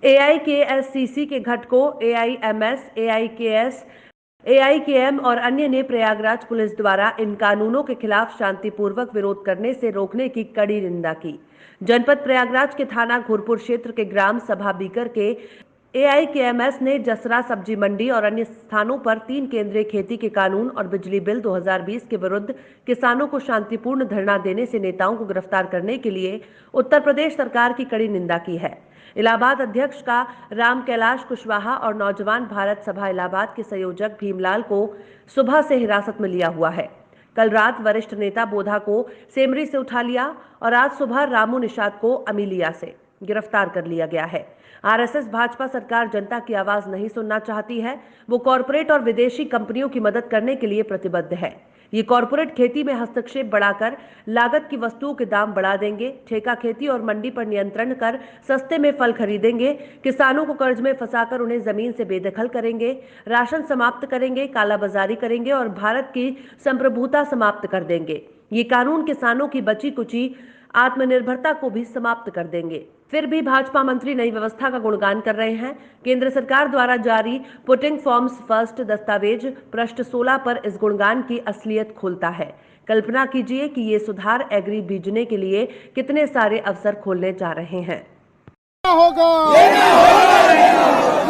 एआईकेएससीसी के घटकों AIMS, AIKS, एआईकेएम और अन्य ने प्रयागराज पुलिस द्वारा इन कानूनों के खिलाफ शांतिपूर्वक विरोध करने से रोकने की कड़ी निंदा की। जनपद प्रयागराज के थाना घोरपुर क्षेत्र के ग्राम सभा बीकर के एआईकेएमएस ने जसरा सब्जी मंडी और अन्य स्थानों पर 3 केंद्रीय खेती के कानून और बिजली बिल 2020 के विरुद्ध किसानों को शांतिपूर्ण धरना देने से नेताओं को गिरफ्तार करने के लिए उत्तर प्रदेश सरकार की कड़ी निंदा की है। इलाहाबाद अध्यक्ष का राम कैलाश कुशवाहा और नौजवान भारत सभा इलाहाबाद के संयोजक भीमलाल को सुबह से हिरासत में लिया हुआ है। कल रात वरिष्ठ नेता बोधा को सेमरी से उठा लिया और आज सुबह रामू निषाद को अमीलिया से गिरफ्तार कर लिया गया है। आरएसएस भाजपा सरकार जनता की आवाज नहीं सुनना चाहती है। वो कॉरपोरेट और विदेशी कंपनियों की मदद करने के लिए प्रतिबद्ध है। ये कॉरपोरेट खेती में हस्तक्षेप बढ़ाकर लागत की वस्तुओं के दाम बढ़ा देंगे, ठेका खेती और मंडी पर नियंत्रण कर सस्ते में फल खरीदेंगे, किसानों को कर्ज में फंसाकर उन्हें जमीन से बेदखल करेंगे, राशन समाप्त करेंगे, कालाबाजारी करेंगे और भारत की संप्रभुता समाप्त कर देंगे। ये कानून किसानों की बची कुची आत्मनिर्भरता को भी समाप्त कर देंगे। फिर भी भाजपा मंत्री नई व्यवस्था का गुणगान कर रहे हैं। केंद्र सरकार द्वारा जारी पुटिंग फॉर्म्स फर्स्ट दस्तावेज पृष्ठ 16 पर इस गुणगान की असलियत खोलता है। कल्पना कीजिए कि ये सुधार एग्री बीजने के लिए कितने सारे अवसर खोलने जा रहे हैं। होगा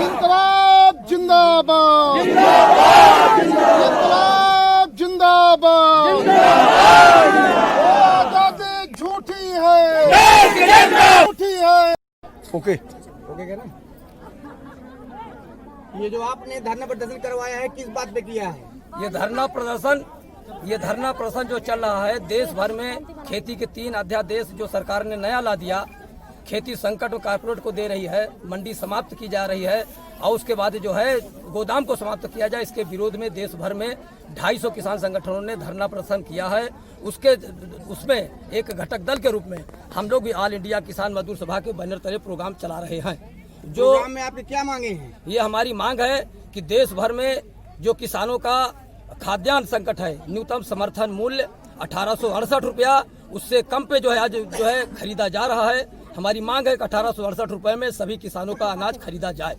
इंकलाब जिंदाबाद, इंकलाब जिंदाबाद। आजादी झूठी है, झूठी है। ओके कह रहे ये जो आपने धरना प्रदर्शन करवाया है किस बात पे किया है? ये धरना प्रदर्शन जो चल रहा है देश भर में खेती के 3 अध्यादेश जो सरकार ने नया ला दिया, खेती संकट और कारपोरेट को दे रही है, मंडी समाप्त की जा रही है और उसके बाद जो है गोदाम को समाप्त किया जाए, इसके विरोध में देश भर में 250 किसान संगठनों ने धरना प्रदर्शन किया है। उसमें एक घटक दल के रूप में हम लोग भी ऑल इंडिया किसान मजदूर सभा के बैनर तले प्रोग्राम चला रहे हैं। जो प्रोग्राम में आपकी क्या मांगे हैं? ये हमारी मांग है कि देश भर में जो किसानों का खाद्यान्न संकट है, न्यूनतम समर्थन मूल्य 1868 रुपया, उससे कम पे जो है आज जो है खरीदा जा रहा है। हमारी मांग है कि 1868 रुपए में सभी किसानों का अनाज खरीदा जाए।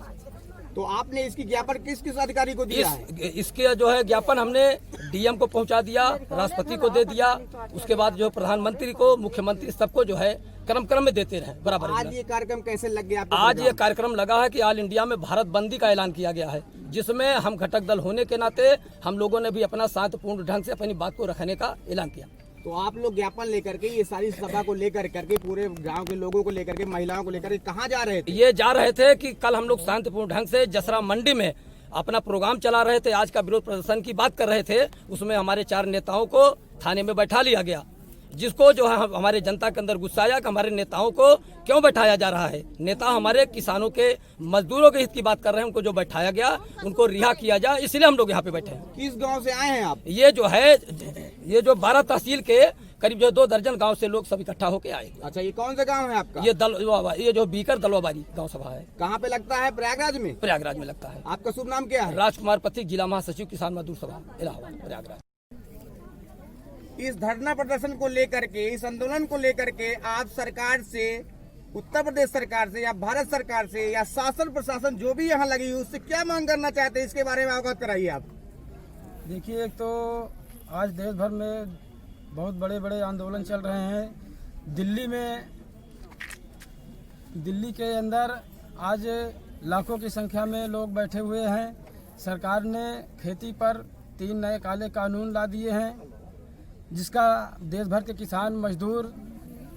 तो आपने इसकी ज्ञापन किस किस अधिकारी को दिया है? इसके जो है ज्ञापन हमने डीएम को पहुंचा दिया, राष्ट्रपति को दे दिया, उसके बाद जो प्रधानमंत्री को, मुख्यमंत्री सबको जो है क्रम में देते रहे बराबर। आज ये कार्यक्रम कैसे लग गया? आज ये कार्यक्रम लगा है कि ऑल इंडिया में भारत बंदी का ऐलान किया गया है, जिसमें हम घटक दल होने के नाते हम लोगों ने भी अपना शांतिपूर्ण ढंग से अपनी बात को रखने का ऐलान किया। तो आप लोग ज्ञापन लेकर के ये सारी सभा को लेकर करके पूरे गांव के लोगों को लेकर के, महिलाओं को लेकर के कहाँ जा रहे थे? ये जा रहे थे कि कल हम लोग शांतिपूर्ण ढंग से जसरा मंडी में अपना प्रोग्राम चला रहे थे, आज का विरोध प्रदर्शन की बात कर रहे थे। उसमें हमारे 4 नेताओं को थाने में बैठा लिया गया, जिसको जो है हमारे जनता के अंदर गुस्सा आया कि हमारे नेताओं को क्यों बैठाया जा रहा है। नेता हमारे किसानों के, मजदूरों के हित की बात कर रहे हैं, उनको जो बैठाया गया उनको रिहा किया जाए, इसलिए हम लोग यहाँ पे बैठे हैं। किस गांव से आए हैं आप? ये जो 12 तहसील के करीब जो 2 दर्जन गांव से लोग सब इकट्ठा होके आए। अच्छा, ये कौन सा गांव है आपका? ये जो बीकर दलवाबारी गांव सभा है। कहाँ पे लगता है? प्रयागराज में। प्रयागराज में लगता है। आपका शुभ नाम क्या है? राजकुमार पथिक, जिला महासचिव किसान मजदूर सभा इलाहाबाद प्रयागराज। इस धरना प्रदर्शन को लेकर के, इस आंदोलन को लेकर के आप सरकार से, उत्तर प्रदेश सरकार से या भारत सरकार से या शासन प्रशासन जो भी यहाँ लगी हुई, उससे क्या मांग करना चाहते हैं, इसके बारे में अवगत कराइए आप। देखिए, एक तो आज देश भर में बहुत बड़े बड़े आंदोलन चल रहे हैं। दिल्ली के अंदर आज लाखों की संख्या में लोग बैठे हुए हैं। सरकार ने खेती पर 3 नए काले कानून ला दिए हैं, जिसका देश भर के किसान मजदूर,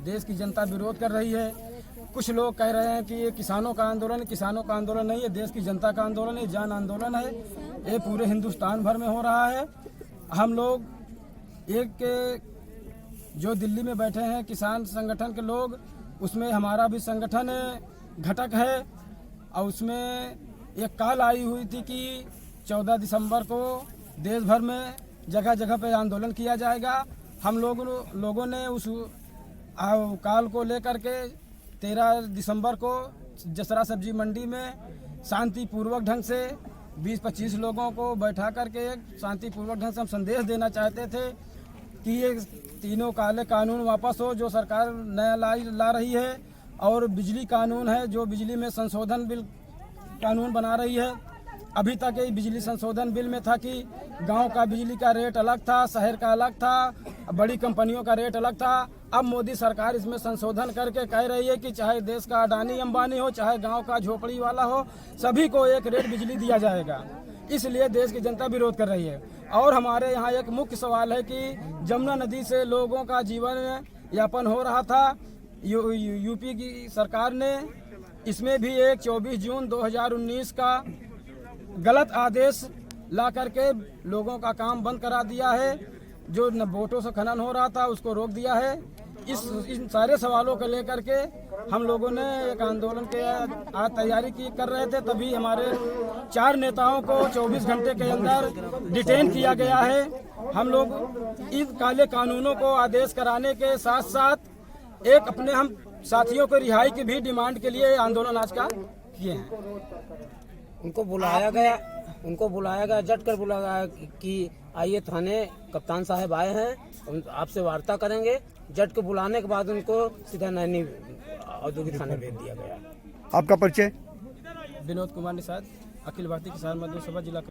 देश की जनता विरोध कर रही है। कुछ लोग कह रहे हैं कि ये किसानों का आंदोलन नहीं है, देश की जनता का आंदोलन है, जन आंदोलन है। ये पूरे हिंदुस्तान भर में हो रहा है। हम लोग जो दिल्ली में बैठे हैं किसान संगठन के लोग, उसमें हमारा भी संगठन घटक है और उसमें एक कॉल आई हुई थी कि 14 दिसंबर को देश भर में जगह जगह पे आंदोलन किया जाएगा। हम लोगों ने उस कॉल को लेकर के 13 दिसंबर को जसरा सब्जी मंडी में शांतिपूर्वक ढंग से 20-25 लोगों को बैठा करके शांतिपूर्वक ढंग से हम संदेश देना चाहते थे कि ये तीनों काले कानून वापस हो जो सरकार नया ला रही है और बिजली कानून है, जो बिजली में संशोधन बिल कानून बना रही है। अभी तक ये बिजली संशोधन बिल में था कि गांव का बिजली का रेट अलग था, शहर का अलग था, बड़ी कंपनियों का रेट अलग था। अब मोदी सरकार इसमें संशोधन करके कह रही है कि चाहे देश का अडानी अंबानी हो, चाहे गांव का झोपड़ी वाला हो, सभी को एक रेट बिजली दिया जाएगा। इसलिए देश की जनता विरोध कर रही है। और हमारे यहाँ एक मुख्य सवाल है कि जमुना नदी से लोगों का जीवन यापन हो रहा था। यूपी की सरकार ने इसमें भी एक 24 जून 2019 का गलत आदेश ला करके लोगों का काम बंद करा दिया है। जो बोटों से खनन हो रहा था उसको रोक दिया है। इन सारे सवालों को लेकर के हम लोगों ने एक आंदोलन के आज तैयारी कर रहे थे, तभी हमारे 4 नेताओं को 24 घंटे के अंदर डिटेन किया गया है। हम लोग इन काले कानूनों को आदेश कराने के साथ साथ एक अपने हम साथियों को रिहाई की भी डिमांड के लिए आंदोलन आज का किए हैं। उनको बुलाया गया, जट कर बुलाया गया कि आइए थाने, कप्तान साहब आए हैं, आपसे वार्ता करेंगे। जट को बुलाने के बाद उनको सीधा नैनी औद्योगिक थाने भेज दिया गया। आपका परिचय? विनोद कुमार निषाद, अखिल भारतीय किसान मजदूर सभा जिला।